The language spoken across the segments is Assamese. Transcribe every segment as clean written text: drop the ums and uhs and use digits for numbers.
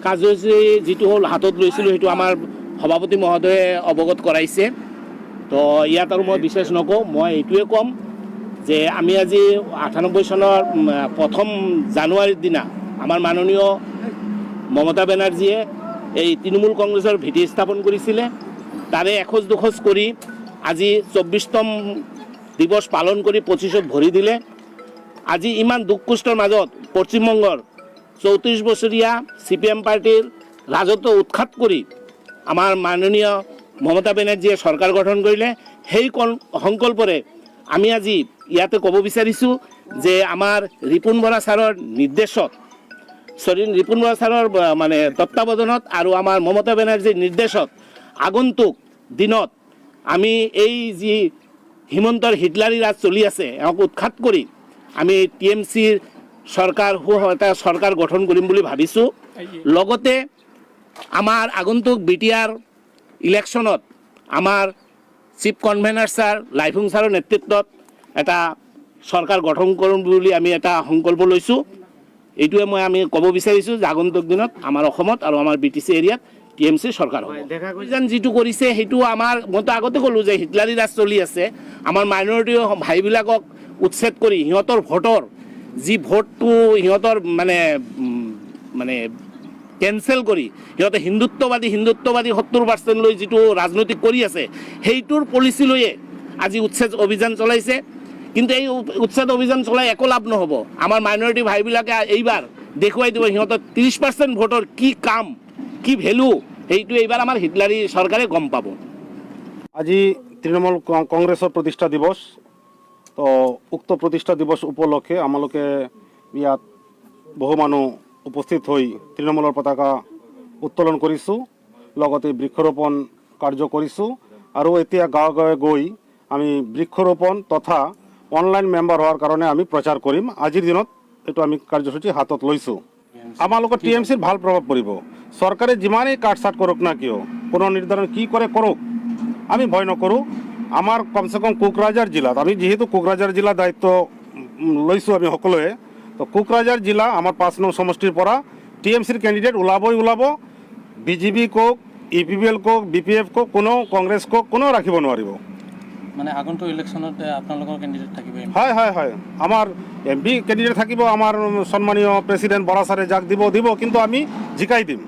কাৰ্যসূচী যিটো হ'ল হাতত লৈছিলোঁ সেইটো আমাৰ সভাপতি মহোদয়ে অৱগত কৰাইছে। তো ইয়াত আৰু মই বিশেষ নকওঁ, মই এইটোৱে ক'ম যে আমি আজি 98 চনৰ 1 জানুৱাৰীৰ দিনা আমাৰ মাননীয় মমতা বেনাৰ্জীয়ে এই তৃণমূল কংগ্ৰেছৰ ভেটি স্থাপন কৰিছিলে। তাৰে এখোজ দুখোজ কৰি আজি 24তম দিৱস পালন কৰি 25ত ভৰি দিলে। আজি ইমান দুখ কষ্টৰ মাজত পশ্চিমবংগৰ 34 বছৰীয়া CPM পাৰ্টিৰ ৰাজত্ব উৎখাত কৰি আমাৰ মাননীয় মমতা বেনাৰ্জীয়ে চৰকাৰ গঠন কৰিলে। সেই সংকল্পৰে আমি আজি ইয়াতে ক'ব বিচাৰিছোঁ যে আমাৰ ৰিপুণ বৰা ছাৰৰ নিৰ্দেশত ৰিপুণ বৰা ছাৰৰ মানে তত্বাৱধানত আৰু আমাৰ মমতা বেনাৰ্জীৰ নিৰ্দেশত আগন্তুক দিনত আমি এই যি হিমন্তৰ হিটলাৰী ৰাজ চলি আছে এওঁক উৎখাত কৰি আমি TMCৰ চৰকাৰ এটা চৰকাৰ গঠন কৰিম বুলি ভাবিছোঁ। লগতে আমাৰ আগন্তুক BTR ইলেকশ্যনত আমাৰ চিফ কনভেনাৰ ছাৰ লাইফুং ছাৰৰ নেতৃত্বত এটা চৰকাৰ গঠন কৰিম বুলি আমি এটা সংকল্প লৈছোঁ। এইটোৱে আমি ক'ব বিচাৰিছোঁ যে আগন্তুক দিনত আমাৰ অসমত আৰু আমাৰ BTC এৰিয়াত TMC চৰকাৰ হ'ব। অভিযান যিটো কৰিছে সেইটো আমাৰ মইতো আগতে ক'লোঁ যে হিটলাৰী ৰাজ চলি আছে। আমাৰ মাইনৰিটি ভাইবিলাকক উচ্ছেদ কৰি সিহঁতৰ ভোটৰ যি ভোটটো সিহঁতৰ মানে কেঞ্চেল কৰি সিহঁতে হিন্দুত্ববাদী 70% লৈ যিটো ৰাজনৈতিক কৰি আছে সেইটোৰ পলিচি লৈয়ে আজি উচ্ছেদ অভিযান চলাইছে। কিন্তু এই উচ্ছেদ অভিযান চলাই একো লাভ নহ'ব। আমাৰ মাইনৰিটি ভাইবিলাকে এইবাৰ দেখুৱাই দিব সিহঁতৰ 30% ভোটৰ কি কাম কি ভেলু, সেইটো এইবাৰ আমাৰ হিটলাৰী চৰকাৰে গম পাব। আজি তৃণমূল কংগ্ৰেছৰ প্ৰতিষ্ঠা দিৱস। তো উক্ত প্ৰতিষ্ঠা দিৱস উপলক্ষে আমালোকে ইয়াত বহু মানুহ উপস্থিত হৈ তৃণমূলৰ পতাকা উত্তোলন কৰিছোঁ, লগতে বৃক্ষৰোপণ কাৰ্য কৰিছোঁ। আৰু এতিয়া গাঁৱে গাঁৱে গৈ আমি বৃক্ষৰোপণ তথা অনলাইন মেম্বাৰ হোৱাৰ কাৰণে আমি প্ৰচাৰ কৰিম। আজিৰ দিনত এইটো আমি কাৰ্যসূচী হাতত লৈছোঁ। আমালোকৰ TMCৰ ভাল প্ৰভাৱ পৰিব। চৰকাৰে যিমানেই কাটছাট কৰক না কিয়, কোনো নিৰ্ধাৰণ কি কৰে কৰক, আমি ভয় নকৰোঁ। আমাৰ কমচে কম কোকৰাঝাৰ জিলাত আমি যিহেতু কোকৰাঝাৰ জিলা দায়িত্ব লৈছোঁ আমি সকলোৱে, তো কোকৰাঝাৰ জিলা আমাৰ 5 নং সমষ্টিৰ পৰা TMCৰ কেণ্ডিডেট ওলাবই ওলাব। BJP কওক, EPPL কওক, BPF কওক, কোনো কংগ্ৰেছ কওক, কোনো ৰাখিব নোৱাৰিব। মানে আগন্তুক ইলেকশ্যনত আপোনালোকৰ কেণ্ডিডেট থাকিব? হয় আমাৰ MP কেণ্ডিডেট থাকিব। আমাৰ সন্মানীয় প্ৰেচিডেণ্ট বৰা ছাৰে যাক দিব কিন্তু আমি জিকাই দিম।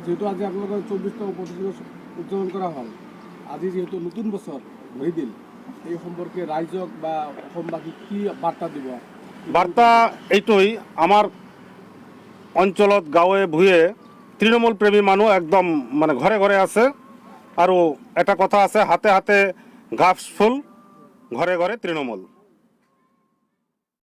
যেহেতু আজি আপোনালোকৰ 24তম দিৱস উদযাপন কৰা হ'ল, আজি যেহেতু নতুন বছৰ ভৰি দিল, এই সম্পৰ্কে ৰাইজক বা অসমবাসীক কি বাৰ্তা দিব? বাৰ্তা এইটোই, আমাৰ অঞ্চলত গাঁৱে ভূঞে তৃণমূল প্ৰেমী মানুহ একদম মানে ঘৰে ঘৰে আছে। আৰু এটা কথা আছে, হাতে হাতে গাছ ফুল, ঘৰে ঘৰে তৃণমূল।